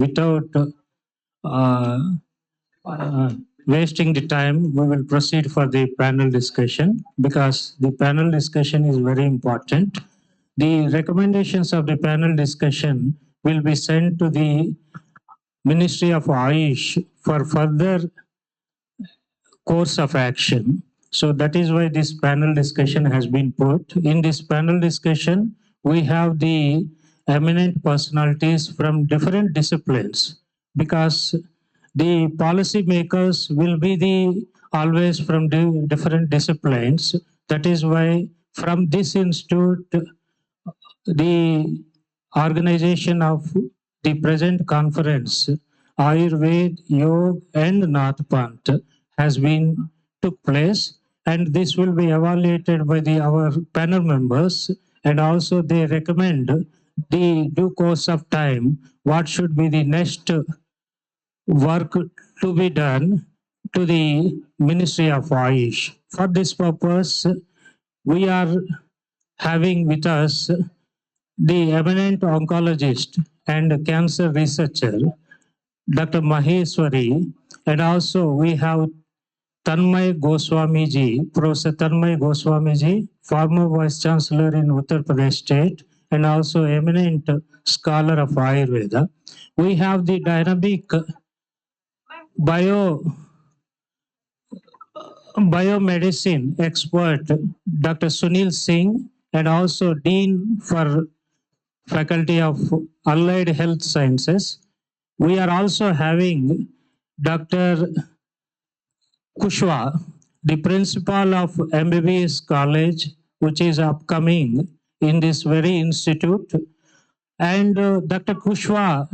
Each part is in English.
Without uh, uh, wasting the time, we will proceed for the panel discussion because the panel discussion is very important. The recommendations of the panel discussion will be sent to the Ministry of Ayush for further course of action. So that is why this panel discussion has been put. In this panel discussion, we have the eminent personalities from different disciplines because the policy makers will be the always from the different disciplines. That is why from this institute, the organization of the present conference, Ayurveda, Yoga, and Nathpanth, has been took place, and this will be evaluated by our panel members, and also they recommend the due course of time what should be the next work to be done to the Ministry of Ayush. For this purpose, we are having with us the eminent oncologist and cancer researcher, Dr. Maheshwari, and also we have Tanmay Goswamiji, Professor Tanmay Goswamiji, former Vice Chancellor in Uttar Pradesh State, and also eminent scholar of Ayurveda. We have the dynamic biomedicine expert, Dr. Sunil Singh, and also Dean for Faculty of Allied Health Sciences. We are also having Dr. Kushwa, the principal of MBBS College, which is upcoming in this very institute. And Dr. Kushwa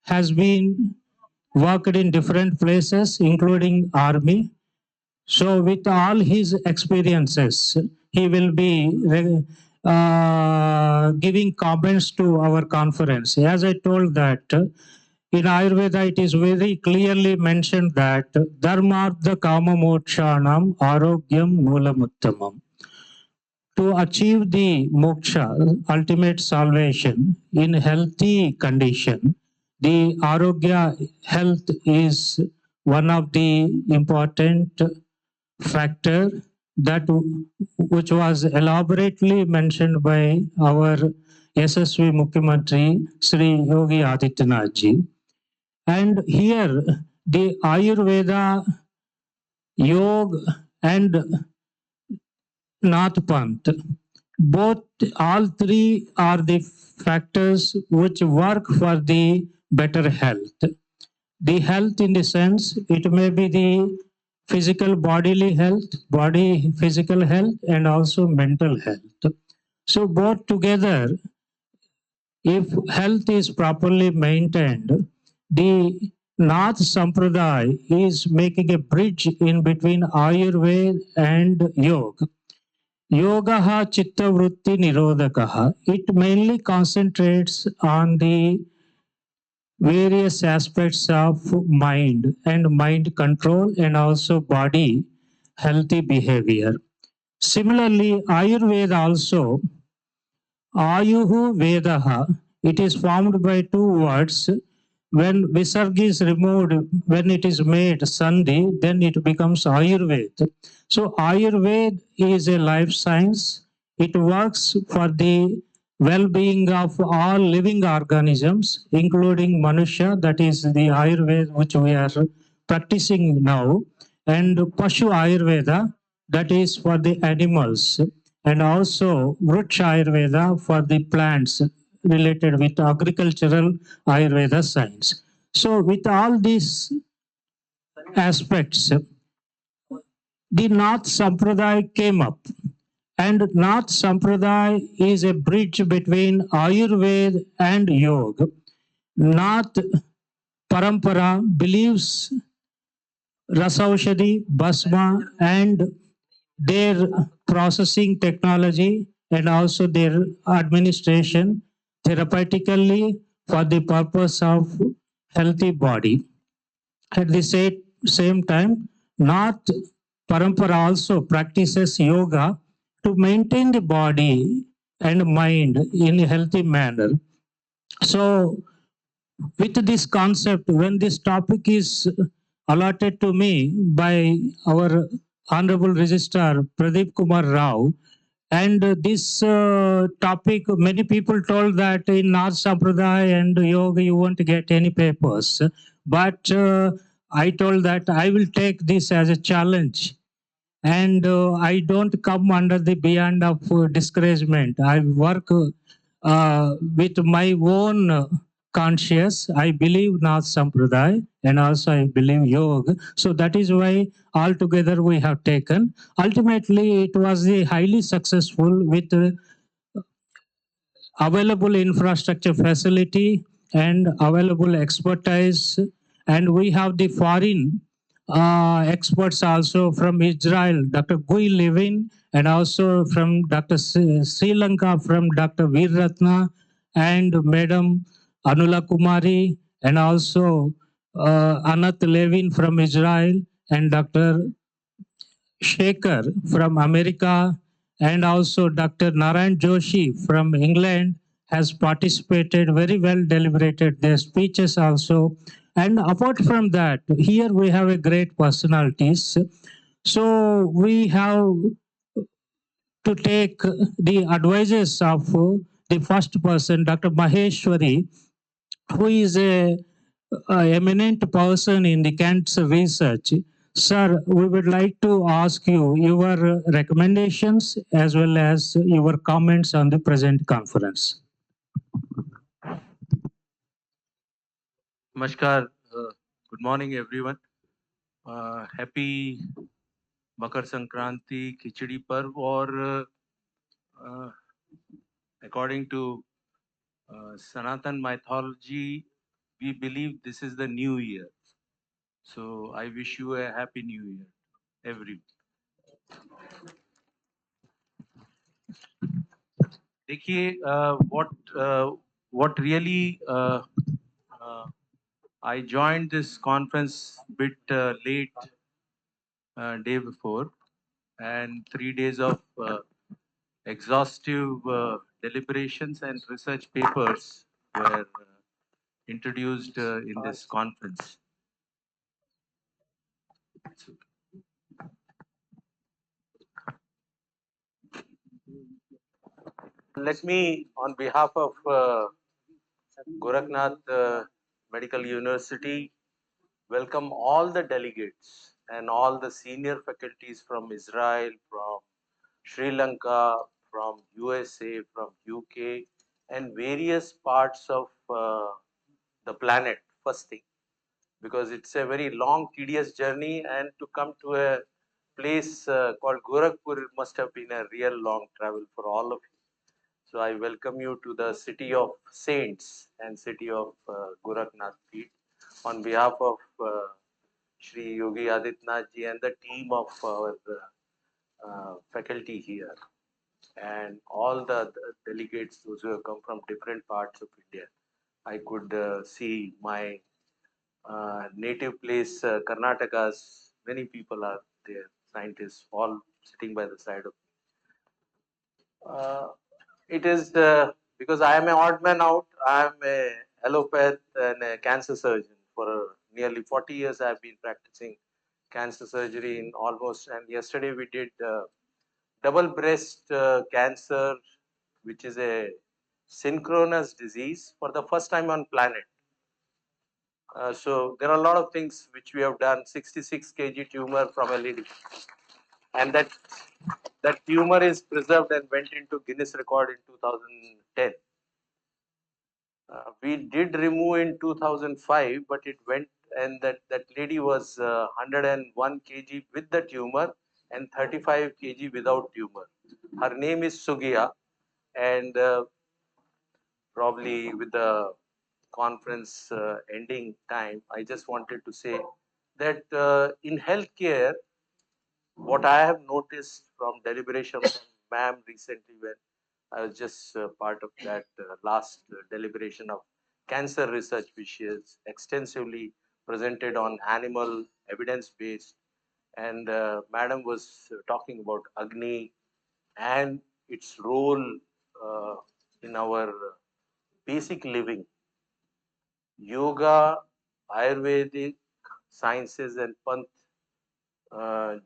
has been worked in different places, including Army. So with all his experiences, he will be giving comments to our conference. As I told that in Ayurveda, it is very clearly mentioned that dharmartha kama mokshanam arogyam moolamuttamam. To achieve the moksha, ultimate salvation in healthy condition, the arogya health is one of the important factor that which was elaborately mentioned by our SSV Mukhyamantri Sri Yogi Adityanath ji. And here the Ayurveda, Yoga, and Nathpanth, both all three are the factors which work for the better health. The health in the sense it may be the physical bodily health, body physical health, and also mental health. So both together, if health is properly maintained, the Nath Sampradaya is making a bridge in between Ayurveda and Yoga. Yogaha Chitta Vritti Nirodhakaha. It mainly concentrates on the various aspects of mind and mind control and also body healthy behavior. Similarly, Ayurveda also, Ayuhu Vedaha, it is formed by two words. When Visarga is removed, when it is made Sandhi, then it becomes Ayurveda. So Ayurveda is a life science. It works for the well-being of all living organisms, including Manusha, that is the Ayurveda which we are practicing now, and Pashu Ayurveda, that is for the animals, and also Vruksha Ayurveda for the plants related with agricultural Ayurveda science. So with all these aspects, the Nath Sampradaya came up. And Nath Sampradaya is a bridge between Ayurveda and Yoga. Nath Parampara believes Rasaushadhi, Basma, and their processing technology and also their administration therapeutically for the purpose of healthy body. At the same time, Nath Parampara also practices yoga to maintain the body and mind in a healthy manner. So with this concept, when this topic is allotted to me by our Honorable Registrar Pradeep Kumar Rao, and this topic, many people told that in North Sampradaya and yoga, you won't get any papers. But I told that I will take this as a challenge, and I don't come under the beyond of discouragement. I work with my own conscious. I believe Nath Sampradaya and also I believe Yoga. So that is why altogether we have taken. Ultimately, it was a highly successful with available infrastructure facility and available expertise. And we have the foreign experts also from Israel, Dr. Gui Levin, and also from Dr. Sri Lanka, from Dr. Veer Ratna and Madam Anula Kumari, and also Anat Levin from Israel, and Dr. Shaker from America, and also Dr. Narayan Joshi from England has participated, very well deliberated their speeches also. And apart from that, here we have a great personalities. So we have to take the advices of the first person, Dr. Maheshwari, who is a eminent person in the cancer research. Sir, we would like to ask you your recommendations as well as your comments on the present conference. Namaskar. Good morning, everyone. Happy Makar Sankranti Khichdi Parv, or according to Sanatan mythology, we believe this is the new year. So I wish you a happy new year, everyone. देखिए, what really I joined this conference bit late day before, and 3 days of exhaustive deliberations and research papers were introduced in this conference. Let me, on behalf of Gorakhnath Medical University, welcome all the delegates and all the senior faculties from Israel, from Sri Lanka, from USA, from UK, and various parts of the planet, first thing, because it's a very long, tedious journey, and to come to a place called Gorakhpur must have been a real long travel for all of you. So I welcome you to the city of saints and city of Gorakhnath Peeth on behalf of Shri Yogi Adityanath ji and the team of our faculty here, and all the delegates, those who have come from different parts of India. I could see my native place, Karnataka's many people are there, scientists, all sitting by the side of me. It is because I am an odd man out. I am a allopath and a cancer surgeon. For nearly 40 years, I have been practicing cancer surgery in almost. And yesterday we did double breast cancer, which is a synchronous disease for the first time on planet. So there are a lot of things which we have done. 66 kg tumor from a lady, and that tumor is preserved and went into Guinness record in 2010. We did remove in 2005, but it went, and that lady was 101 kg with the tumor and 35 kg without tumor. Her name is Sugiya, and probably with the conference ending time, I just wanted to say that in healthcare, what I have noticed from deliberation from ma'am recently, when I was just part of that last deliberation of cancer research, which is extensively presented on animal evidence based, and madam was talking about Agni and its role in our basic living. yoga, Ayurvedic sciences and पंथ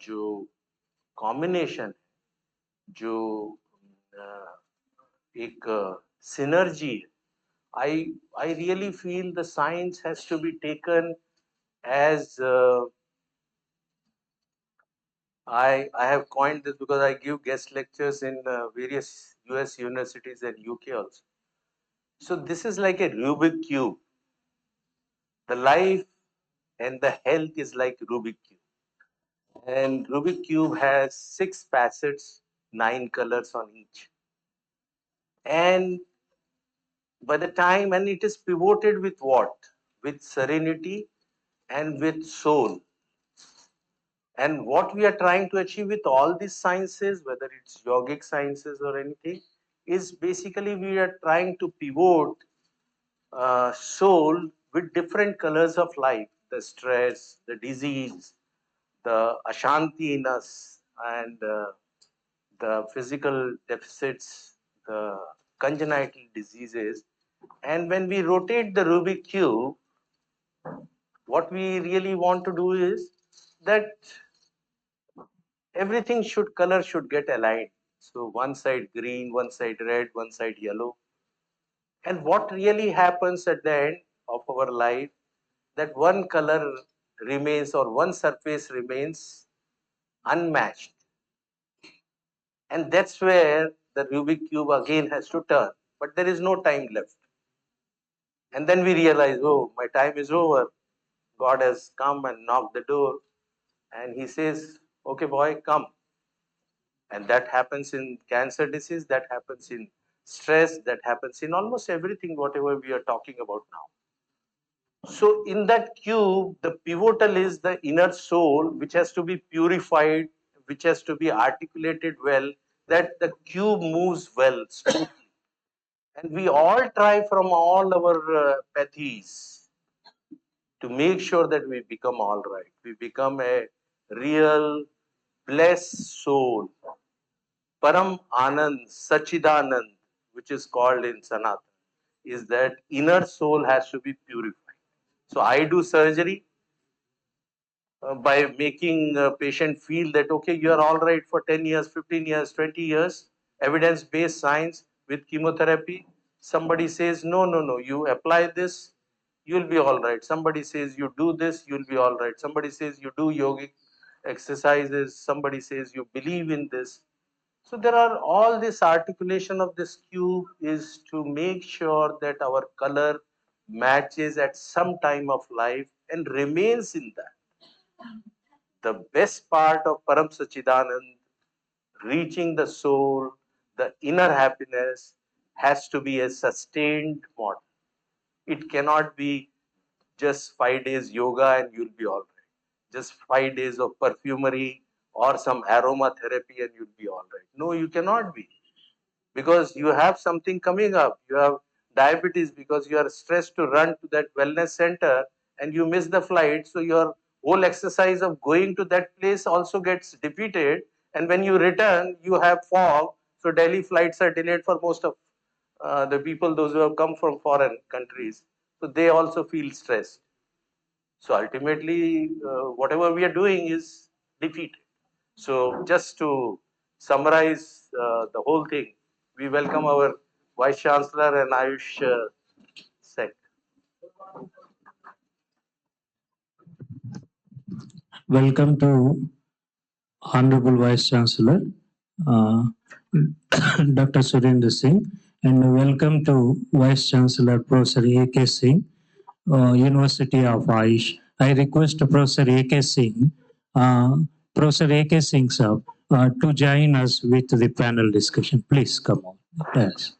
जो combination जो एक synergy I really feel the science has to be taken as I have coined this because I give guest lectures in various US universities and UK also. So this is like a Rubik cube. The life and the health is like Rubik cube. And Rubik cube has 6 facets, 9 colors on each. And by the time, and it is pivoted with what? With serenity and with soul. And what we are trying to achieve with all these sciences, whether it's yogic sciences or anything, is basically we are trying to pivot soul with different colors of life, the stress, the disease, the ashanti in us, and the physical deficits, the congenital diseases. And when we rotate the Rubik cube, what we really want to do is that everything color should get aligned. So one side green, one side red, one side yellow. And what really happens at the end of our life, that one color remains or one surface remains unmatched. And that's where the Rubik cube again has to turn. But there is no time left. And then we realize, oh, my time is over. God has come and knocked the door. And he says, okay, boy, come. And that happens in cancer disease, that happens in stress, that happens in almost everything, whatever we are talking about now. So in that cube, the pivotal is the inner soul, which has to be purified, which has to be articulated well, that the cube moves well, smoothly. And we all try from all our pathies to make sure that we become all right. We become a real blessed soul, Param Anand, Sachidanand, which is called in Sanatana, is that inner soul has to be purified. So I do surgery by making a patient feel that, okay, you are all right for 10 years, 15 years, 20 years, evidence-based science with chemotherapy. Somebody says, no, no, no, you apply this, you'll be all right. Somebody says, you do this, you'll be all right. Somebody says, you do yogic exercises. Somebody says, you believe in this. So there are all this articulation of this cube is to make sure that our color matches at some time of life and remains in that. The best part of Param Sachidanand, reaching the soul, the inner happiness, has to be a sustained model. It cannot be just 5 days yoga and you'll be all right. Just 5 days of perfumery or some aromatherapy and you'll be all right. No, you cannot be. Because you have something coming up. You have diabetes because you are stressed to run to that wellness center and you miss the flight. So your whole exercise of going to that place also gets defeated. And when you return, you have fog. So Delhi flights are delayed for most of the people, those who have come from foreign countries. So they also feel stressed. So ultimately, whatever we are doing is defeated. So just to summarize the whole thing, we welcome our Vice Chancellor and Ayush Sek. Welcome to Honorable Vice Chancellor, uh, Dr. Surendra Singh, and welcome to Vice Chancellor Professor A.K. Singh, University of Ayush. I request Professor A.K. Singh, uh, Professor A.K. Singh sir, to join us with the panel discussion. Please come on. Yes.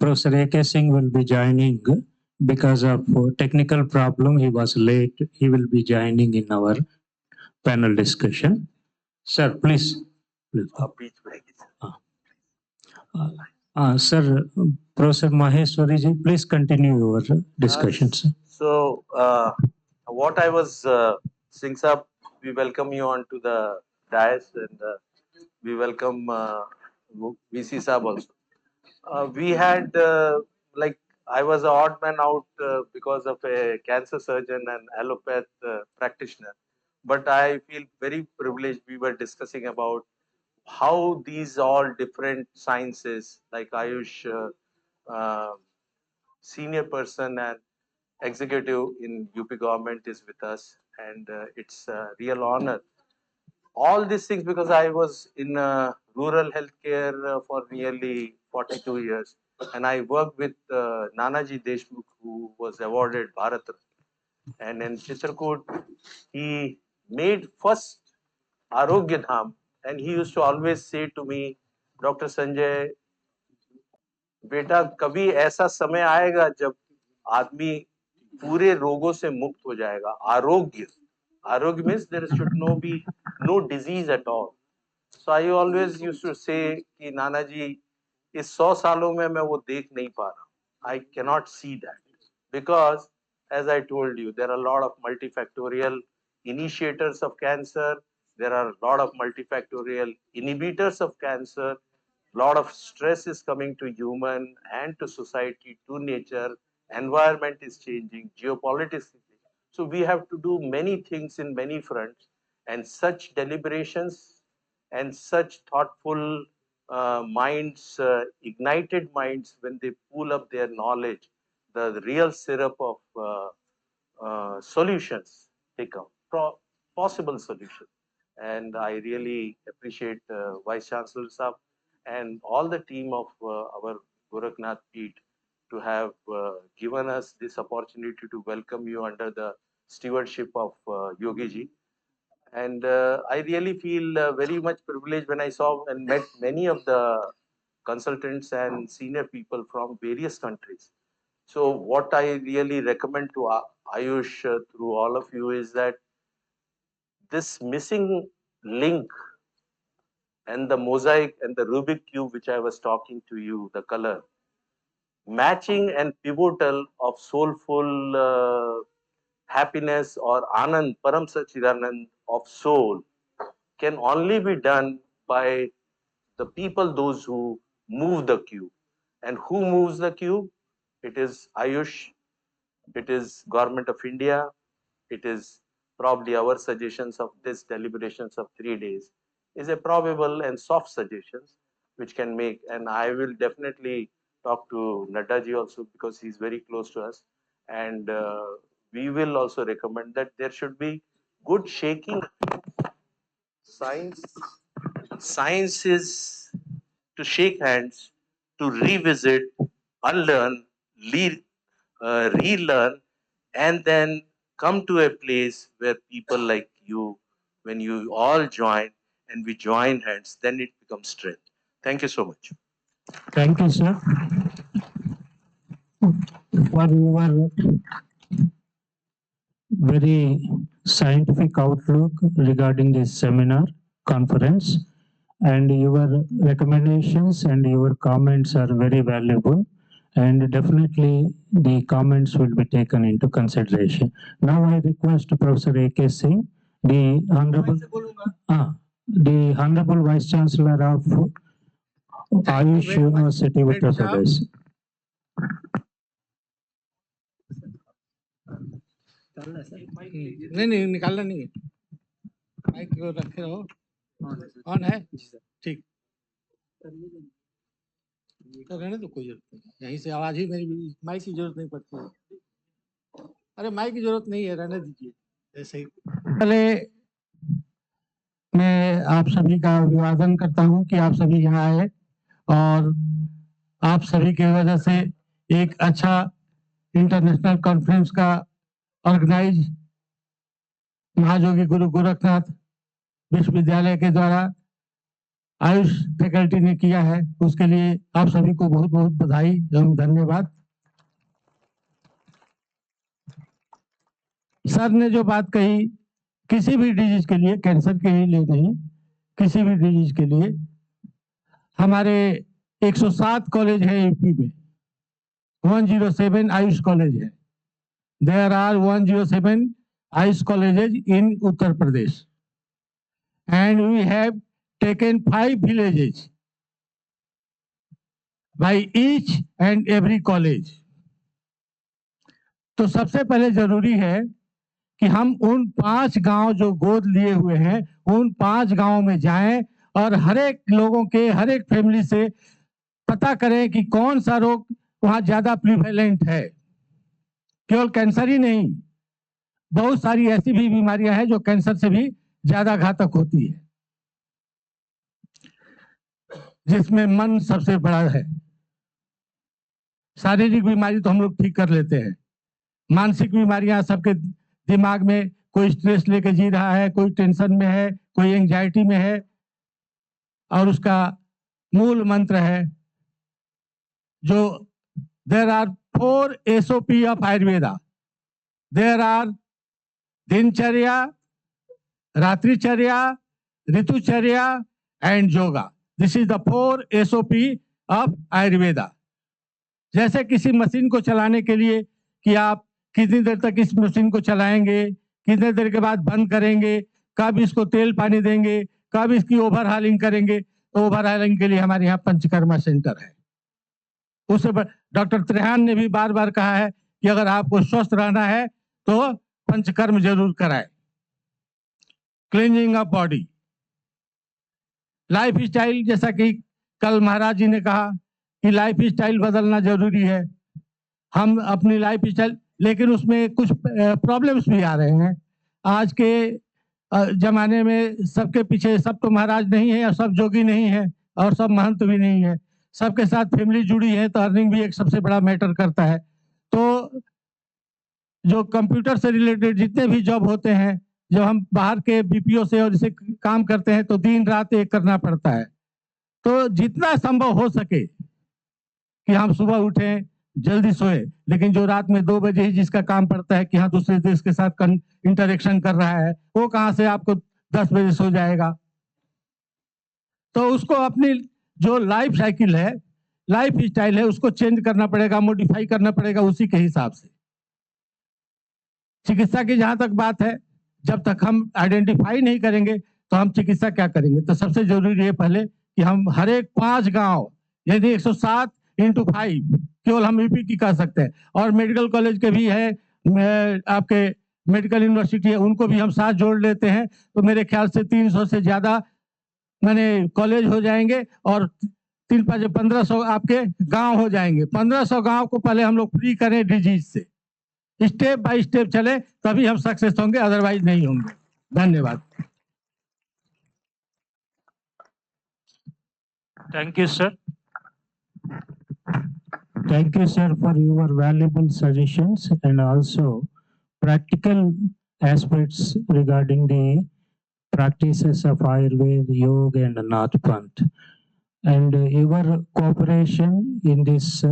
Professor A.K. Singh will be joining because of technical problem. He was late. He will be joining in our panel discussion. Sir, please. Sir, Professor Maheshwari ji, please continue your discussion, sir. So, what I was saying, sir, we welcome you onto the dais and we welcome VC Sahab also. We had like I was an odd man out because of a cancer surgeon and allopath practitioner. But I feel very privileged. We were discussing about how these all different sciences, like Ayush, senior person and executive in UP government is with us, and it's a real honor. All these things because I was in rural healthcare for nearly 42 years, and I worked with Nanaji Deshmukh, who was awarded Bharat Ratna. And in Chitrakoot, he made first Arogya Dham, and he used to always say to me, Dr. Sanjay, बेटा कभी ऐसा समय आएगा जब आदमी पूरे रोगों से मुक्त हो जाएगा आरोग्य आरोग्य means there should no be no disease at all so I always used to say कि नाना जी इस 100 सालों में मैं वो देख नहीं पा रहा I cannot see that because as I told you there are a lot of multifactorial initiators of cancer, there are a lot of multifactorial inhibitors of cancer, lot of stress is coming to human and to society, to nature, environment is changing, geopolitics is changing. So we have to do many things in many fronts, and such deliberations and such thoughtful minds, ignited minds, when they pull up their knowledge, the real syrup of solutions they come, possible solutions. And I really appreciate Vice Chancellor Saab and all the team of our Gorakhnath Peeth to have given us this opportunity to welcome you under the stewardship of Yogi ji. And I really feel very much privileged when I saw and met many of the consultants and senior people from various countries. So what I really recommend to Ayush through all of you is that this missing link and the mosaic and the Rubik cube which I was talking to you, the color, matching and pivotal of soulful happiness or Anand, Param Sachidanand of soul can only be done by the people, those who move the cube. And who moves the cube? It is Ayush, it is Government of India, it is probably our suggestions of this deliberations of 3 days is a probable and soft suggestions which can make, and I will definitely talk to Naddaji also because he's very close to us, and we will also recommend that there should be good shaking. Science is to shake hands, to revisit, unlearn, relearn, and then come to a place where people like you, when you all join and we join hands, then it becomes strength. Thank you so much. Thank you, sir, for your very scientific outlook regarding this seminar conference, and your recommendations and your comments are very valuable, and definitely the comments will be taken into consideration. Now I request Professor A.K. Singh, the Honorable Vice Chancellor of Ayush University, Uttar Pradesh. नहीं नहीं निकालना नहीं है mic को रखे रहो on है ठीक तो रहने तो कोई जरूरत नहीं यहीं से आवाज ही मेरी माइक की जरूरत नहीं पड़ती है अरे माइक की जरूरत नहीं है रहने दीजिए ऐसे ही पहले मैं आप सभी का अभिवादन करता हूं कि आप सभी यहाँ आए और आप सभी की वजह से एक अच्छा इंटरनेशनल कॉन्फ्रेंस का ऑर्गेनाइज महायोगी गुरु गोरखनाथ विश्वविद्यालय के द्वारा आयुष फैकल्टी ने किया है उसके लिए आप सभी को बहुत बहुत बधाई एवं धन्यवाद। सर ने जो बात कही किसी भी डिजीज के लिए कैंसर के लिए नहीं किसी भी डिजीज के लिए हमारे 107 कॉलेज है यूपी में 107 आयुष कॉलेज है there are 107 AYUSH colleges in Uttar Pradesh and we have taken 5 villages by each and every college. तो सबसे पहले जरूरी है कि हम उन 5 गांव जो गोद लिए हुए हैं उन 5 गांवों में जाएं और हर एक लोगों के हर एक फैमिली से पता करें कि कौन सा रोग वहां ज्यादा प्रिवेलेंट है। केवल कैंसर ही नहीं, बहुत सारी ऐसी भी बीमारियां हैं जो कैंसर से भी ज्यादा घातक होती है, जिसमें मन सबसे बड़ा है। शारीरिक बीमारी तो हम लोग ठीक कर लेते हैं, मानसिक बीमारियां सबके दिमाग में, कोई स्ट्रेस लेके जी रहा है, कोई टेंशन में है, कोई एंजाइटी में है, और उसका मूल मंत्र है जो there are 4 SOP of Ayurveda. There are dinacharya, ratricharya, ritucharya and yoga. This is the 4 SOP of Ayurveda. जैसे किसी मशीन को चलाने के लिए कि आप कितनी देर तक इस मशीन को चलाएंगे, कितने देर के बाद बंद करेंगे, कब इसको तेल पानी देंगे, कब इसकी ओवरहालिंग करेंगे, तो ओवरहालिंग के लिए हमारे यहाँ पंचकर्मा सेंटर है। उससे डॉक्टर त्रेहान ने भी बार बार कहा है कि अगर आपको स्वस्थ रहना है तो पंचकर्म जरूर कराए। Cleaning of body, life style, जैसा कि कल महाराज जी ने कहा कि लाइफ स्टाइल बदलना जरूरी है। हम अपनी लाइफ स्टाइल, लेकिन उसमें कुछ प्रॉब्लम्स भी आ रहे हैं। आज के जमाने में सबके पीछे सब तो महाराज नहीं है और सब जोगी नहीं है और सब महंत भी नहीं है, सबके साथ फैमिली जुड़ी है, तो अर्निंग भी एक सबसे बड़ा मैटर करता है। तो जो कंप्यूटर से रिलेटेड जितने भी जॉब होते हैं, जब हम बाहर के BPO से और इसे काम करते हैं तो दिन रात एक करना पड़ता है। तो जितना संभव हो सके कि हम सुबह उठें, जल्दी सोए, लेकिन जो रात में 2 बजे ही जिसका काम पड़ता है कि हाँ दूसरे देश के साथ इंटरेक्शन कर रहा है, वो कहाँ से आपको 10 बजे सो जाएगा। तो उसको अपनी जो लाइफ साइकिल है, लाइफ स्टाइल है, उसको चेंज करना पड़ेगा, मॉडिफाई करना पड़ेगा उसी के हिसाब से। चिकित्सा की जहां तक बात है, जब तक हम आइडेंटिफाई नहीं करेंगे तो हम चिकित्सा क्या करेंगे। तो सबसे जरूरी है पहले कि हम हर एक 5 गांव, यदि 107 × 5 केवल हम यूपी की कह सकते हैं, और मेडिकल कॉलेज के भी है, आपके मेडिकल यूनिवर्सिटी है, उनको भी हम साथ जोड़ लेते हैं, तो मेरे ख्याल से 300 से ज्यादा मैंने कॉलेज हो जाएंगे और 1500 आपके गांव हो जाएंगे। 1500 गांव को पहले हम लोग फ्री करें डिजीज से, स्टेप बाय स्टेप चले, तभी हम सक्सेस होंगे, अदरवाइज नहीं होंगे। धन्यवाद। Thank you, sir. Thank you, sir, for your valuable suggestions and also practical aspects regarding the practices of Ayurveda, Yoga, and Nathpanth. And your cooperation in this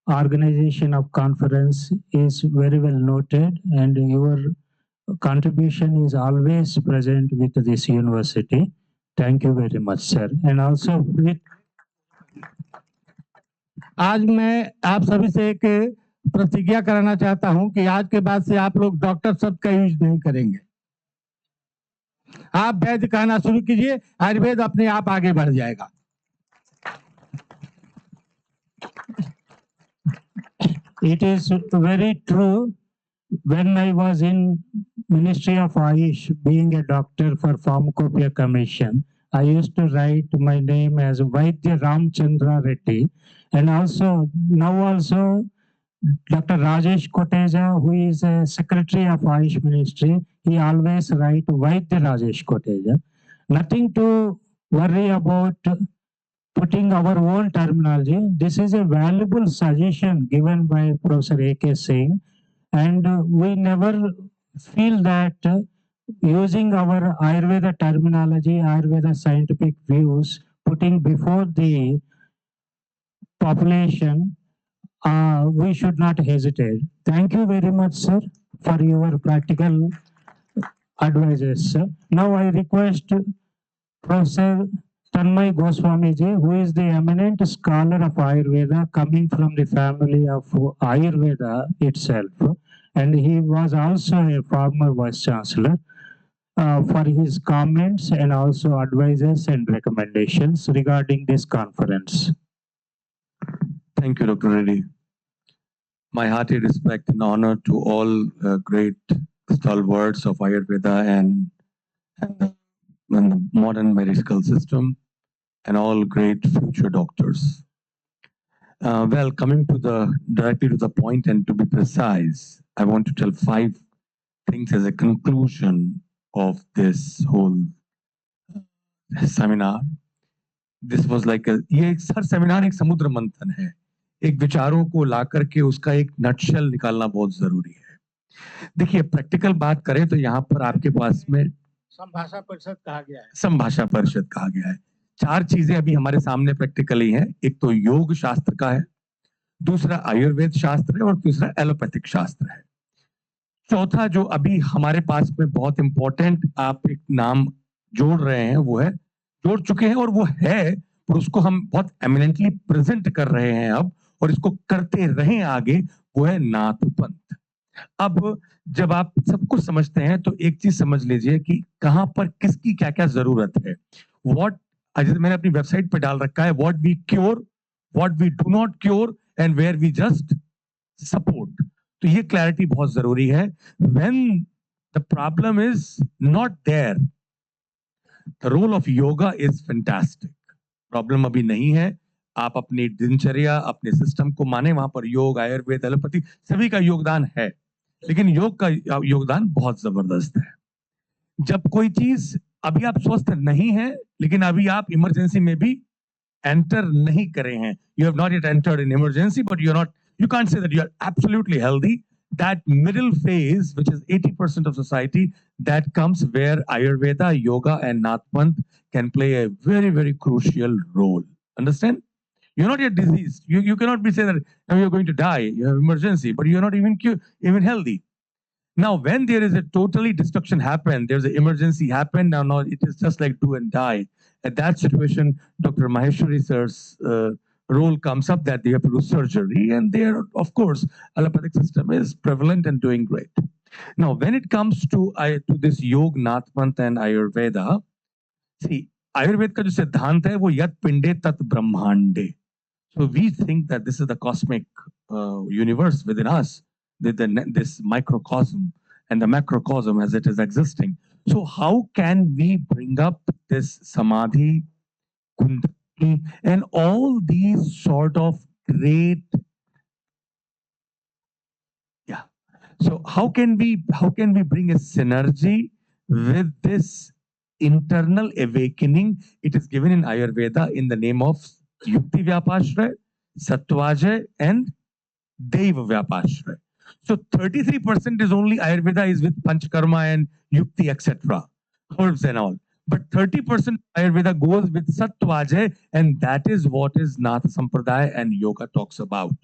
organization of conference is very well noted, and your contribution is always present with this university. Thank you very much, sir. And also with आज मैं आप सभी से एक प्रतिज्ञा कराना चाहता हूं कि आज के बाद से आप लोग डॉक्टर शब्द का यूज नहीं करेंगे। आप वैद्य कहना शुरू कीजिए, आयुर्वेद अपने आप आगे बढ़ जाएगा। It is very true. When I was in Ministry of Ayush, being a doctor for Pharmacopoeia Commission, I used to write my name as Vaidya Ramchandra Reddy, and also now also Dr. Rajesh Koteja, who is a secretary of Ayush Ministry, he always write Vaidya Rajesh Koteja. Nothing to worry about putting our own terminology. This is a valuable suggestion given by Professor A.K. Singh, and we never feel that using our Ayurveda terminology, Ayurveda scientific views, putting before the population, we should not hesitate. Thank you very much, sir, for your practical advices, sir. Now I request Professor Tanmay Goswami ji, who is the eminent scholar of Ayurveda, coming from the family of Ayurveda itself, and he was also a former vice chancellor, for his comments and also advices and recommendations regarding this conference. Thank you, Dr. Reddy. My hearty respect and honor to all great stalwarts of Ayurveda and the modern medical system and all great future doctors. Well, coming to directly to the point and to be precise, I want to tell 5 things as a conclusion of this whole seminar. This was like ये हर seminar एक समुद्र मंथन है. एक विचारों को ला करके उसका एक नटशेल निकालना बहुत जरूरी है. देखिए प्रैक्टिकल बात करें तो यहाँ पर आपके पास में संभाषा परिषद कहा गया है. संभाषा परिषद कहा गया है. 4 चीजें अभी हमारे सामने प्रैक्टिकली हैं. एक तो योग शास्त्र का है, दूसरा आयुर्वेद शास्त्र है और तीसरा एलोपैथिक शास्त्र है. चौथा जो अभी हमारे पास में बहुत इंपॉर्टेंट आप एक नाम जोड़ रहे हैं वो है, जोड़ चुके हैं और वो है, और उसको हम बहुत एमिनेंटली प्रेजेंट कर रहे हैं अब और इसको करते रहें आगे, वो है नाथपंथ. अब जब आप सब कुछ समझते हैं तो एक चीज समझ लीजिए कि कहां पर किसकी क्या क्या जरूरत है. व्हाट मैंने अपनी वेबसाइट पे डाल रखा है, what we cure, what we do not cure and where we just support. तो ये क्लैरिटी बहुत जरूरी है. When the problem is not there, the role of yoga is fantastic. Problem अभी नहीं है, आप अपनी दिनचर्या अपने सिस्टम को माने, वहां पर योग आयुर्वेद एलोपैथी सभी का योगदान है, लेकिन योग का योगदान बहुत जबरदस्त है. जब कोई चीज अभी आप स्वस्थ नहीं है लेकिन अभी आप इमरजेंसी में भी एंटर नहीं करे हैं, you have not yet entered in emergency but you are not, you can't say that you are absolutely healthy. That middle phase, which is 80% of society, that comes where Ayurveda, Yoga, and Nathpanth can play a very, very crucial role. Understand? You're not yet diseased. You cannot be saying that now you're going to die, you have emergency, but you're not even healthy. Now, when there is a totally destruction happen, there's an emergency happen, now it is just like do and die. At that situation, Dr. Maheshwari sir's role comes up that they have to do surgery, and there, of course, allopathic system is prevalent and doing great. Now, when it comes to this Yoga, Nathpanth and Ayurveda, see, Ayurveda का जो सिद्धांत है वो यत पिंडे तत् ब्रह्मांडे. So we think that this is the cosmic universe within us, this microcosm and the macrocosm as it is existing. So how can we bring up this samadhi, kundalini, and all these sort of great, yeah. So how can we bring a synergy with this internal awakening? It is given in Ayurveda in the name of Yukti Vyapashraya, Sattvajaya, and Deva Vyapashraya. So 33% is only Ayurveda is with Panchakarma and Yukti, etc., herbs and all. But 30% Ayurveda goes with Sattvajaya, and that is what is Nath Sampradaya and Yoga talks about.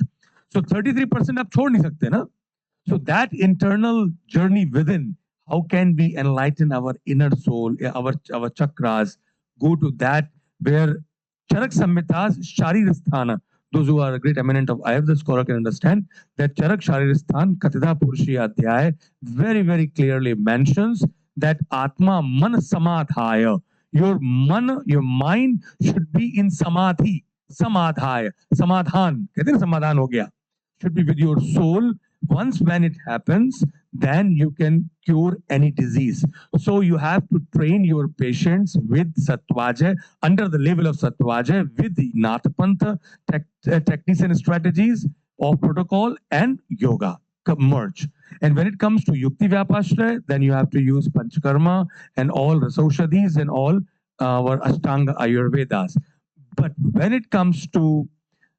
So 33% आप छोड़ नहीं सकते ना. So that internal journey within, how can we enlighten our inner soul, our chakras, go to that where Charak Samhitas, Sharirasthana, those who are a great eminent of Ayurveda scholar can understand that Charak Sharirasthan, Katida Purushiya Adhyaya, very, very clearly mentions that Atma Man Samadhaya, your mind should be in Samadhi, Samadhaya, Samadhan, कहते हैं समाधान हो गया, should be with your soul. Once when it happens, then you can cure any disease. So you have to train your patients with Sattvajaya, under the level of Sattvajaya, with the Nathpantha techniques and strategies of protocol and yoga merge. And when it comes to Yukti Vyapashraya, then you have to use Panchakarma and all Rasaushadhis and all our Ashtanga Ayurvedas. But when it comes to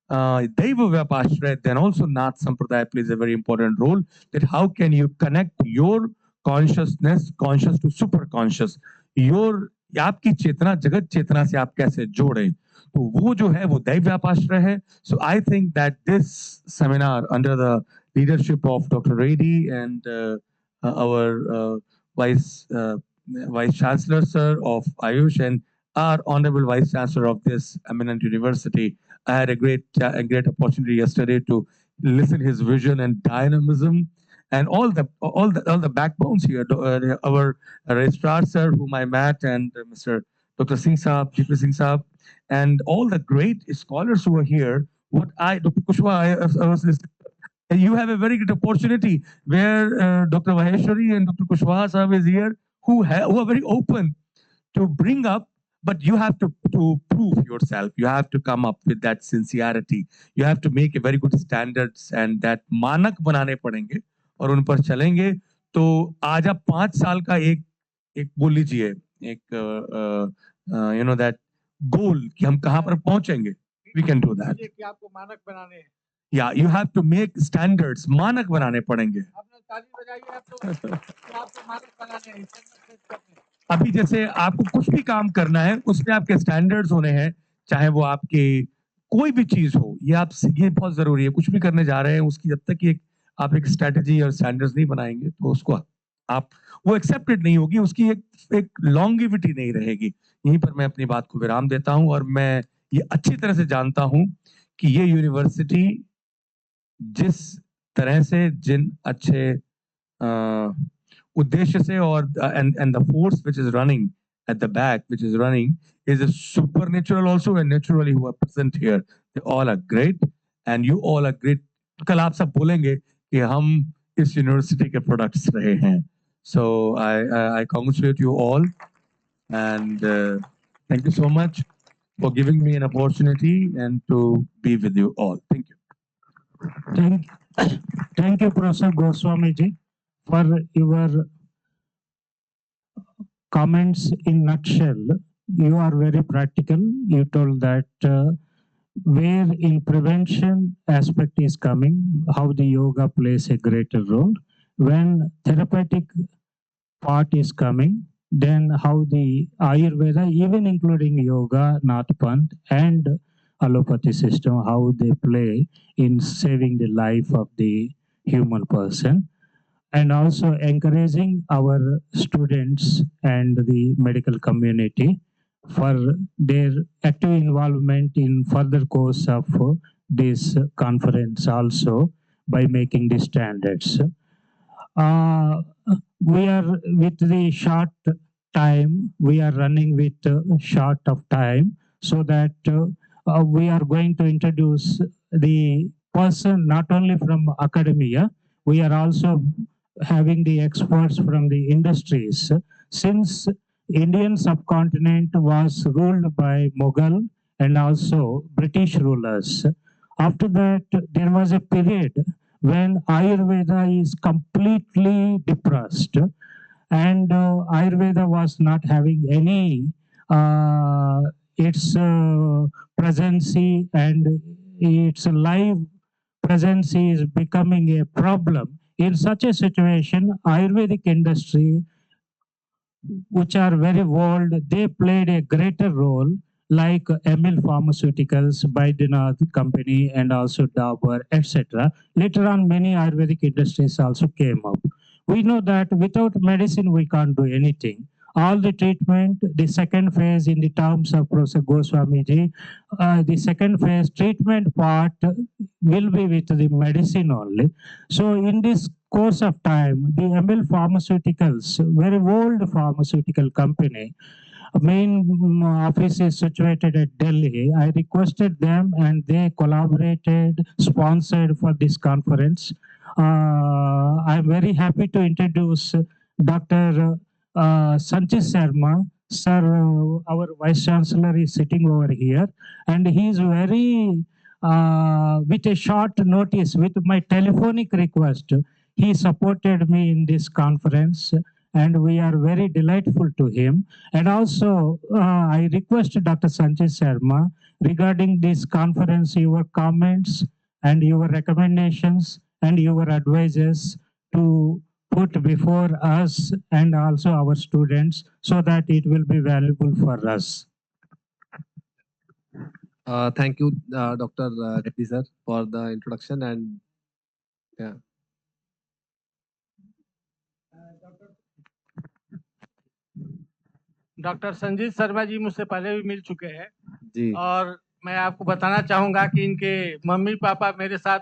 Deva Vyapashraya, then also Nath Sampradaya plays a very important role. That how can you connect your consciousness, conscious to super conscious, your आपकी चेतना जगत चेतना से आप कैसे जोड़ें, तो वो जो है वो दैव व्यापाश्रय है. So I think that this seminar under the leadership of Dr. Reddy and our Vice Chancellor Sir of Ayush and our Honorable Vice Chancellor of this eminent university, I had a great opportunity yesterday to listen his vision and dynamism and all the backbones here. Our registrar sir, whom I met, and Mr. Dr. Singh Saab, GP Singh Saab, and all the great scholars who are here, what Dr. Kushwaha, I was listening. You have a very good opportunity where Dr. Maheshwari and Dr. Kushwaha Sahab is here, who are very open to bring up, but you have to prove yourself. You have to come up with that sincerity. You have to make a very good standards and that मानक बनाने पड़ेंगे और उन पर चलेंगे. तो आज आप 5 साल का एक बोल लीजिए, एक you know that goal कि हम कहाँ पर पहुंचेंगे. We can do that. कि आपको मानक बनाने हैं. Yeah, you have to make standards. मानक बनाने पड़ेंगे. आपने ताली बजाई है तो आपको मानक बनाने हैं. अभी जैसे आपको कुछ भी काम करना है, उसमें आपके स्टैंडर्ड्स होने हैं, चाहे वो आपके कोई भी चीज हो. ये बहुत जरूरी है. कुछ भी करने जा रहे हैं, उसकी जब तक आप एक स्ट्रेटजी और स्टैंडर्ड्स नहीं बनाएंगे, तो उसको आप वो एक्सेप्टेड नहीं होगी, उसकी एक लॉन्गिविटी नहीं रहेगी. यहीं पर मैं अपनी बात को विराम देता हूं. और मैं ये अच्छी तरह से जानता हूं कि ये यूनिवर्सिटी जिस तरह से जिन अच्छे उद्देश्य से और and the force which is running at the back, which is running, is a supernatural also and naturally who are present here. They all are great and you all are great. कल आप सब बोलेंगे कि हम इस university के products रहे हैं. So I congratulate you all and thank you so much for giving me an opportunity and to be with you all. Thank you. Thank you, Professor Goswami ji, for your comments. In nutshell, you are very practical. You told that where in prevention aspect is coming, how the yoga plays a greater role. When therapeutic part is coming, then how the Ayurveda, even including yoga, Nathpanth, and allopathy system, how they play in saving the life of the human person, and also encouraging our students and the medical community for their active involvement in further course of this conference also by making the standards. We are with the short time, we are running with short of time, so that we are going to introduce the person not only from academia, we are also having the experts from the industries. Since Indian subcontinent was ruled by Mughal and also British rulers, after that there was a period when Ayurveda is completely depressed and Ayurveda was not having any its presence and its live presence is becoming a problem. In such a situation, Ayurvedic industry, which are very old, they played a greater role, like Emil Pharmaceuticals, Baidyanath Company, and also Dabur, etc. Later on, many Ayurvedic industries also came up. We know that without medicine, we can't do anything. All the treatment, the second phase in the terms of Professor Goswami ji, the second phase treatment part will be with the medicine only. So in this course of time, the Emil Pharmaceuticals, very old pharmaceutical company, main office is situated at Delhi. I requested them and they collaborated, sponsored for this conference. I'm very happy to introduce Dr. Sanchit Sharma. Sir, our Vice Chancellor is sitting over here and he is very, with a short notice, with my telephonic request, he supported me in this conference and we are very delightful to him. And also, I request Dr. Sanjay Sharma regarding this conference, your comments and your recommendations and your advices to put before us and also our students so that it will be valuable for us. Thank you, Dr. Reddy sir, for the introduction and yeah. Doctor Sanjeet Sharma ji मुझसे पहले भी मिल चुके हैं जी और मैं आपको बताना चाहूँगा कि इनके मम्मी पापा मेरे साथ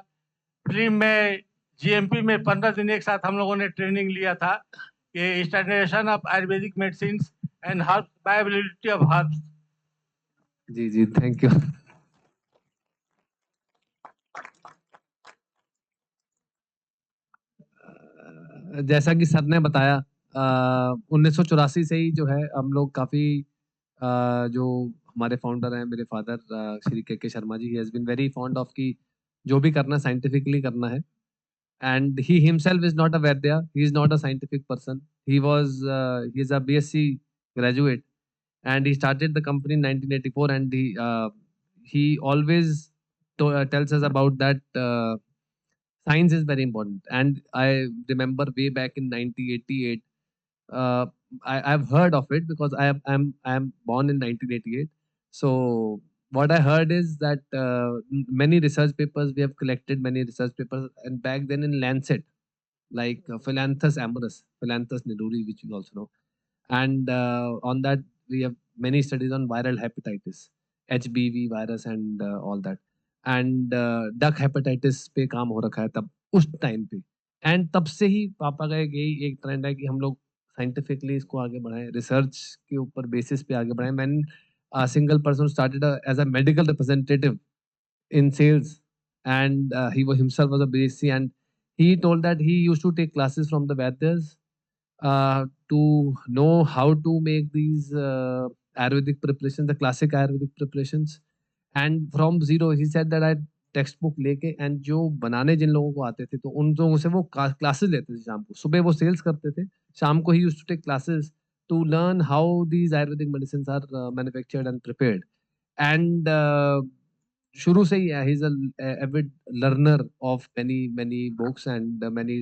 फिल्म में जीएमपी में 15 दिन एक साथ हम लोगों ने ट्रेनिंग लिया था कि standardization of Ayurvedic medicine and herb bioavailability of herbs. जी थैंक यू. जैसा कि सर ने बताया 1984 से ही जो है हम लोग काफ़ी जो हमारे फाउंडर हैं मेरे father Shri K Sharma ji, he has been very fond of कि जो भी करना साइंटिफिकली करना है. And he himself is not a Vaidya, he is not a scientific person. He is a BSc graduate, and he started the company in 1984, and he always tells us about that science is very important. And I remember way back in 1988, uh, I've heard of it because I'm born in 1988. So what I heard is that many research papers we have collected, many research papers, and back then in Lancet, like Philanthus amorus, Philanthus niduri, which you also know. And on that, we have many studies on viral hepatitis, HBV virus, and all that. And duck hepatitis पे काम हो रखा है तब उस time पे. And तब से ही पापा का यही एक ट्रेंड है कि हम लोग साइंटिफिकली इसको आगे बढ़ाएं, रिसर्च के ऊपर बेसिस पे आगे बढ़ाएं. Man single person started as a medical representative in sales, and he was himself was a BSc, and he told that he used to take classes from the Vaidyas to know how to make these Ayurvedic preparations, the classic Ayurvedic preparations. And from zero, he said that I text book लेके and जो बनाने जिन लोगों को आते थे तो उन लोगों से वो क्लासेस लेते थे. शाम को, सुबह वो सेल्स करते थे, शाम को he used to take classes to learn how these Ayurvedic medicine are manufactured and prepared. And शुरू से ही he is avid learner of many books and many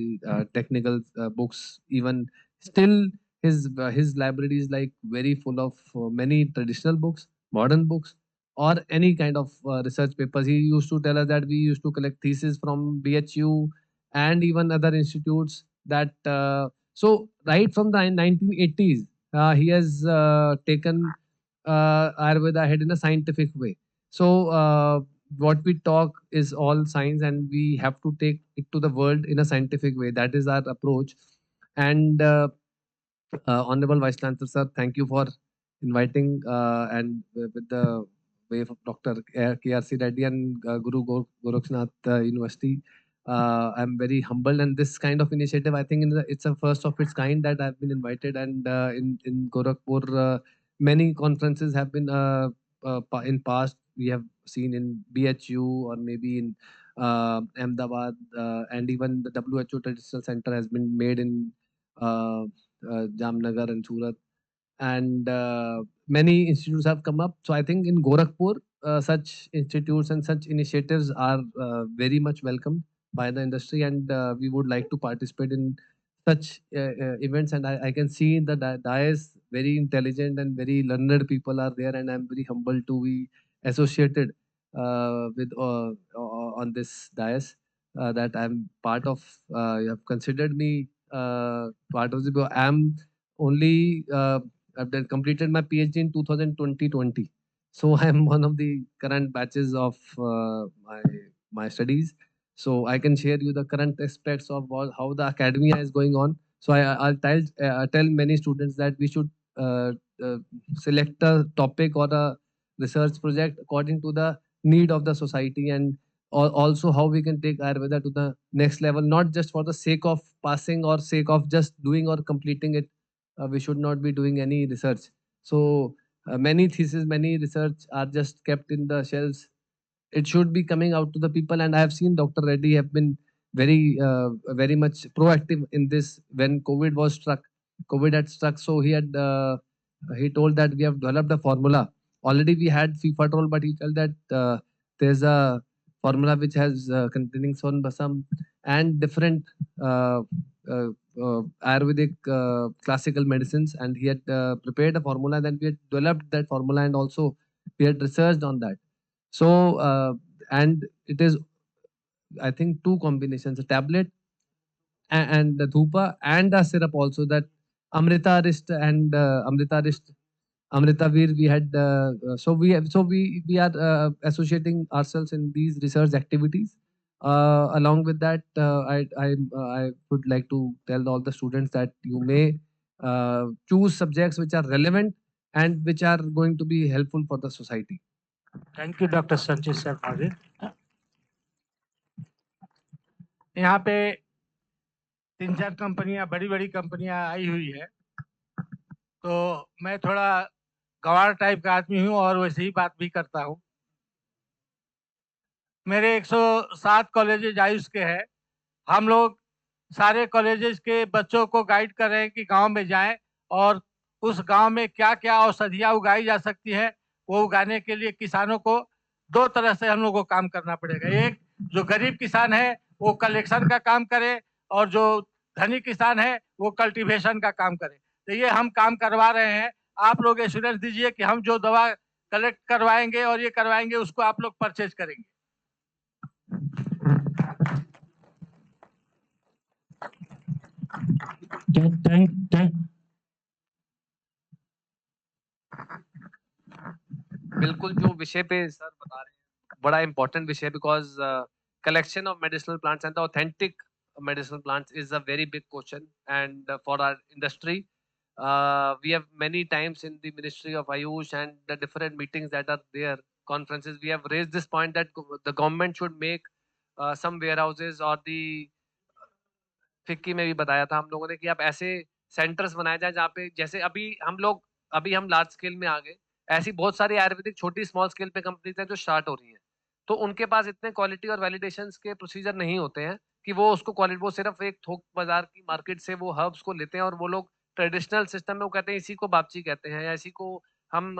technical books. Even still his library is like very full of many traditional books, modern books, or any kind of research papers. He used to tell us that we used to collect theses from BHU and even other institutes that so right from the 1980s he has taken Ayurveda ahead in a scientific way. So what we talk is all science, and we have to take it to the world in a scientific way. That is our approach. And Honorable Vice Chancellor sir, thank you for inviting and with the wave of Dr. KRC Reddy and Guru Gorakshnath University. I'm very humbled, and this kind of initiative, I think, it's a first of its kind that I've been invited. And in Gorakhpur, many conferences have been in past. We have seen in BHU or maybe in Ahmedabad, and even the WHO Traditional Center has been made in Jamnagar and Surat, and many institutes have come up. So I think in Gorakhpur, such institutes and such initiatives are very much welcomed by the industry, and we would like to participate in such events. And I can see in the dais very intelligent and very learned people are there, and I'm very humbled to be associated with on this dais. That I'm part of. You have considered me part of the. I'm only I've done completed my PhD in 2020. So I'm one of the current batches of my studies. So I can share you the current aspects of how the academia is going on. So I'll tell many students that we should uh, uh, select a topic or a research project according to the need of the society, and also how we can take Ayurveda to the next level, not just for the sake of passing or sake of just doing or completing it. We should not be doing any research. So many theses, many research are just kept in the shelves. It should be coming out to the people, and I have seen Dr. Reddy have been very much proactive in this. When COVID had struck, so he told that we have developed a formula. Already we had Fifatrol, but he told that there's a formula which has containing son basam and different uh, Ayurvedic classical medicines, and he had prepared a formula. Then we had developed that formula, and also we had researched on that. So and it is, I think, two combinations: a tablet and the dhupa and a syrup also. That Amrita Rist and Amrita Rist, Amrita Veer. We had we are associating ourselves in these research activities. Along with that, I would like to tell all the students that you may choose subjects which are relevant and which are going to be helpful for the society. Thank you, Dr. Sanjay Sarfari. यहाँ पे 3-4 कंपनियां, बड़ी कंपनियां आई हुई है, तो मैं थोड़ा गंवार टाइप का आदमी हूँ और वैसे ही बात भी करता हूँ। मेरे 107 कॉलेजेज आयुष के हैं। हम लोग सारे कॉलेजेस के बच्चों को गाइड कर रहे हैं कि गांव में जाएं और उस गांव में क्या क्या औषधियाँ उगाई जा सकती है, वो उगाने के लिए किसानों को 2 तरह से हम लोग को काम करना पड़ेगा। एक, जो गरीब किसान है वो कलेक्शन का काम करे, और जो धनी किसान है वो कल्टीवेशन का काम करे। तो ये हम काम करवा रहे हैं। आप लोग एश्योरेंस दीजिए कि हम जो दवा कलेक्ट करवाएंगे और ये करवाएंगे उसको आप लोग परचेज करेंगे। Thank बिल्कुल जो विषय पे सर बता रहे हैं बड़ा इंपॉर्टेंट विषय, because collection of medicinal plants and the authentic medicinal plants is a very big question, and for our industry we have many times in the Ministry of Ayush and the different meetings that are there, conferences, we have raised this point that the government should make some warehouses, or the FICCI में भी बताया था हम लोगों ने कि आप ऐसे सेंटर्स बनाए जाए जहाँ पे, जैसे अभी हम लार्ज स्केल में आ गए, ऐसी बहुत सारी आयुर्वेदिक छोटी स्मॉल स्केल पे कंपनीज हैं जो स्टार्ट हो रही हैं, तो उनके पास इतने क्वालिटी और वैलिडेशंस के प्रोसीजर नहीं होते हैं कि वो उसको क्वालिटी, वो सिर्फ एक थोक बाजार की मार्केट से वो हर्ब्स को लेते हैं और वो लोग ट्रेडिशनल सिस्टम में वो कहते हैं इसी को बापची कहते हैं, या इसी को हम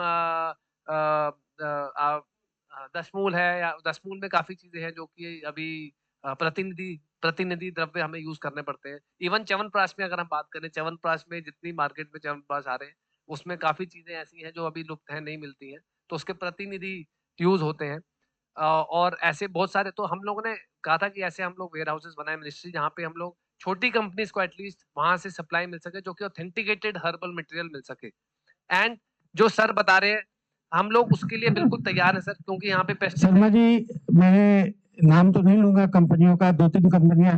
दशमूल है, या दशमूल में काफी चीजें हैं जो कि अभी प्रतिनिधि द्रव्य हमें यूज करने पड़ते हैं। इवन च्यवनप्राश में अगर हम बात करें, च्यवनप्राश में जितनी मार्केट में च्यवनप्राश आ रहे हैं उसमें काफी चीजें ऐसी हैं जो अभी लुप्त हैं, नहीं मिलती हैं, तो उसके प्रतिनिधि यूज होते हैं। और ऐसे बहुत सारे, तो हम लोगों ने कहा था कि ऐसे हम लोग वेयर हाउसेस बनाए मिनिस्ट्री, जहाँ पे हम लोग छोटी कंपनीज को एटलीस्ट वहां से सप्लाई मिल सके, जो कि ऑथेंटिकेटेड हर्बल मटेरियल मिल सके। एंड जो सर बता रहे हैं हम लोग उसके लिए बिल्कुल तैयार है सर, क्योंकि यहाँ पे शर्मा जी, मैंने नाम तो नहीं लूंगा कंपनियों का, 2-3 कंपनियां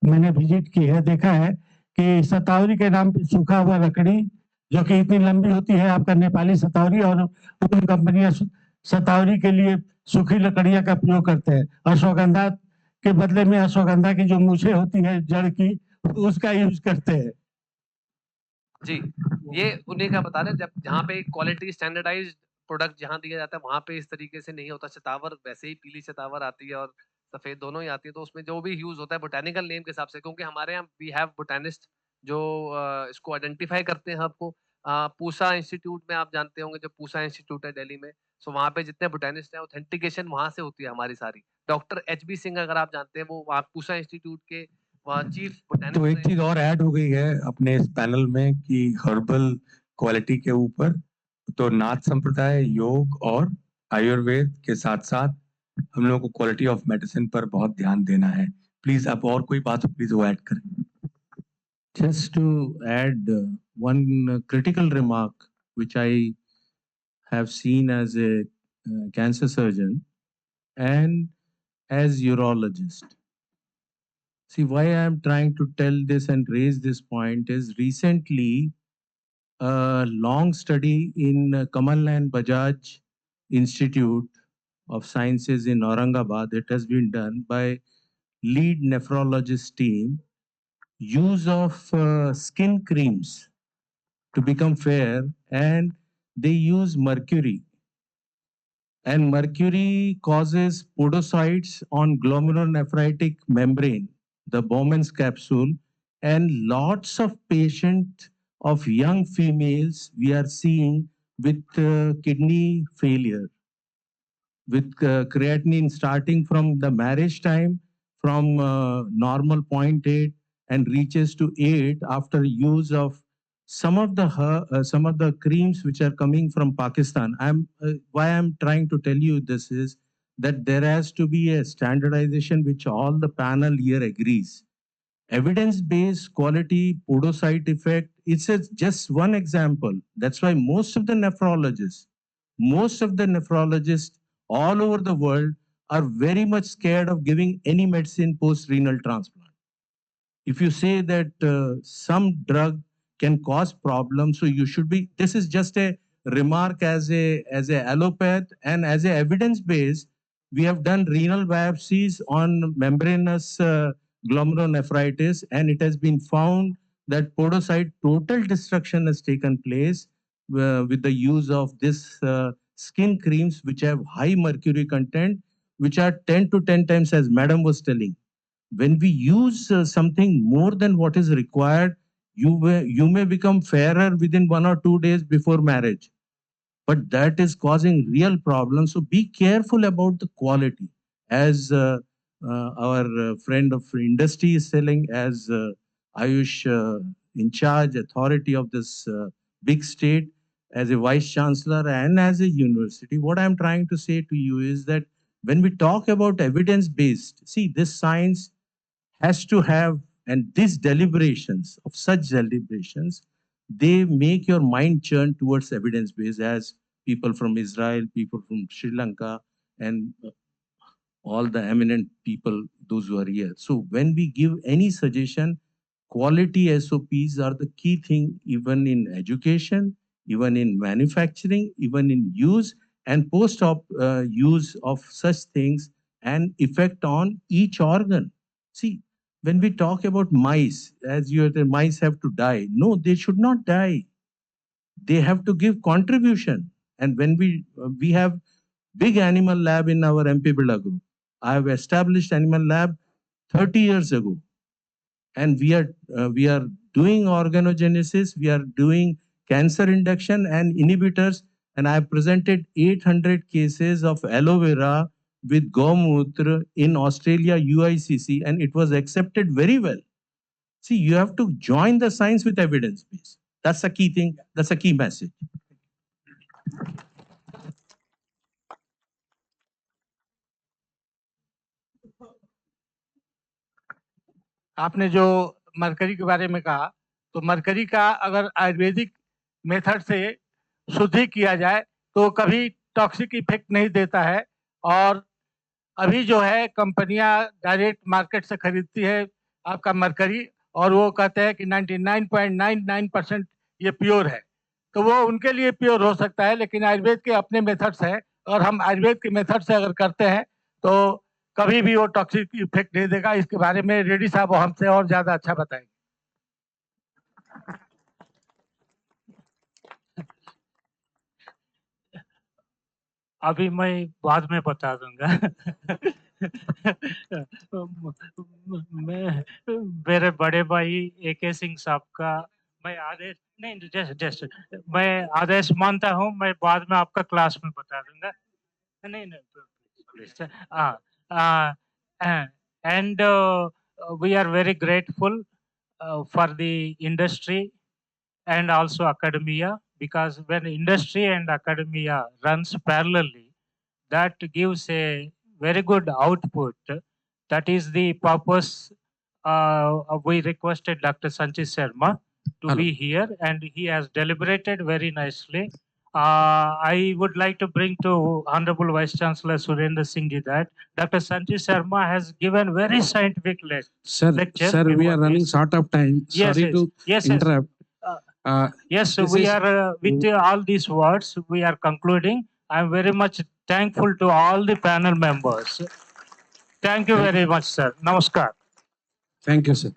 मैंने विजिट की है, देखा है कि सतावरी के नाम पे सूखा हुआ लकड़ी जो कि इतनी लंबी होती है, आपका नेपाली सतावरी, और उन कंपनियां सतावरी के लिए सूखी लकड़ियां का प्रयोग करते हैं। अश्वगंधा के बदले में अश्वगंधा की जो मूछें होती है जड़ की, उसका यूज करते हैं। जी, ये उन्हीं का बता रहे हैं, जब जहाँ पे क्वालिटी स्टैंडर्डाइज्ड प्रोडक्ट जहाँ दिया जाता है वहाँ पे इस तरीके से नहीं होता। शतावर वैसे ही पीली शतावर आती है और सफेद दोनों ही आती है, तो उसमें जो भी यूज होता है बोटेनिकल नेम के हिसाब से, क्योंकि हमारे यहाँ वी हैव बोटेनिस्ट जो इसको आइडेंटिफाई करते हैं हब को। पूसा इंस्टीट्यूट में आप जानते होंगे, जो पूसा इंस्टीट्यूट है दिल्ली में, सो वहाँ पे जितने बोटेनिस्ट हैं ऑथेंटिकेशन वहाँ से होती है हमारी सारी। डॉक्टर HB सिंह अगर आप जानते हैं, वो वहाँ पूसा इंस्टीट्यूट के वहाँ चीफ बोटेनिस्ट। तो एक चीज और ऐड हो गई है अपने इस पैनल में कि हर्बल क्वालिटी के ऊपर तो नाथ संप्रदाय, योग और आयुर्वेद के साथ साथ हम लोगों को क्वालिटी ऑफ मेडिसिन पर बहुत ध्यान देना है। प्लीज अब और कोई बात हो प्लीज वो ऐड करें। Just to add one critical remark, which I have seen as a cancer surgeon and as urologist. See, why I am trying to tell this and raise this point is recently a long study in Kamal and Bajaj Institute of Sciences in Aurangabad. It has been done by lead nephrologist team. Use of skin creams to become fair, and they use mercury, and mercury causes podocytes on glomerulonephritic membrane, the Bowman's capsule, and lots of patients of young females we are seeing with kidney failure, with creatinine starting from the marriage time from normal 0.8 and reaches to 8 after use of some of the creams which are coming from Pakistan. Why I'm trying to tell you this is that there has to be a standardization which all the panel here agrees. Evidence-based quality, podocyte effect, it's just one example. That's why most of the nephrologists all over the world are very much scared of giving any medicine post-renal transplant. If you say that some drug can cause problems, so you should be, this is just a remark as a allopath, and as a evidence base, we have done renal biopsies on membranous glomerulonephritis, and it has been found that podocyte total destruction has taken place with the use of this skin creams which have high mercury content, which are 10 to 10 times, as madam was telling. When we use something more than what is required, you may become fairer within 1 or 2 days before marriage, but that is causing real problems. So be careful about the quality, as our friend of industry is telling, as Ayush in charge authority of this big state, as a vice chancellor and as a university. What I'm trying to say to you is that when we talk about evidence based, see, this science has to have, and these deliberations of such deliberations, they make your mind churn towards evidence based, as people from Israel, people from Sri Lanka, and all the eminent people, those who are here. So when we give any suggestion, quality SOPs are the key thing, even in education, even in manufacturing, even in use and post-op use of such things, and effect on each organ. See, when we talk about mice, as you the mice have to die. No, they should not die. They have to give contribution. And when we have big animal lab in our MP Builder group. I have established animal lab 30 years ago, and we are doing organogenesis, we are doing cancer induction and inhibitors, and I have presented 800 cases of aloe vera with Gomutra in Australia UICC, and it was accepted very well. See, you have to join the science with evidence base. That's the key thing. That's a key message. आपने जो mercury के बारे में कहा, तो mercury का अगर Ayurvedic method से शुद्धि किया जाए तो कभी टॉक्सिक इफेक्ट नहीं देता है। और अभी जो है कंपनियां डायरेक्ट मार्केट से खरीदती है आपका मरकरी, और वो कहते हैं कि 99.99% ये प्योर है, तो वो उनके लिए प्योर हो सकता है, लेकिन आयुर्वेद के अपने मेथड्स हैं, और हम आयुर्वेद के मेथड से अगर करते हैं तो कभी भी वो टॉक्सिक इफेक्ट नहीं देगा। इसके बारे में रेड्डी साहब हमसे और ज्यादा अच्छा बताएंगे। अभी मैं बाद में बता दूंगा। मैं मेरे बड़े भाई AK सिंह साहब का मैं आदेश नहीं, जस्ट मैं आदेश मानता हूँ, मैं बाद में आपका क्लास में बता दूंगा। नहीं नहीं please. and we are very grateful for the industry and also academia, because when industry and academia runs parallelly, that gives a very good output. That is the purpose. We requested Dr. Sanchit Sharma to be here, and he has deliberated very nicely. I would like to bring to Honorable Vice Chancellor Surendra Singh ji that Dr. Sanchit Sharma has given very scientific lecture. Sir, we are running short of time. Yes, Sorry to interrupt. Yes, This we is- are with all these words, we are concluding. I am very much thankful to all the panel members. Thank you very much, sir. Namaskar. Thank you, sir.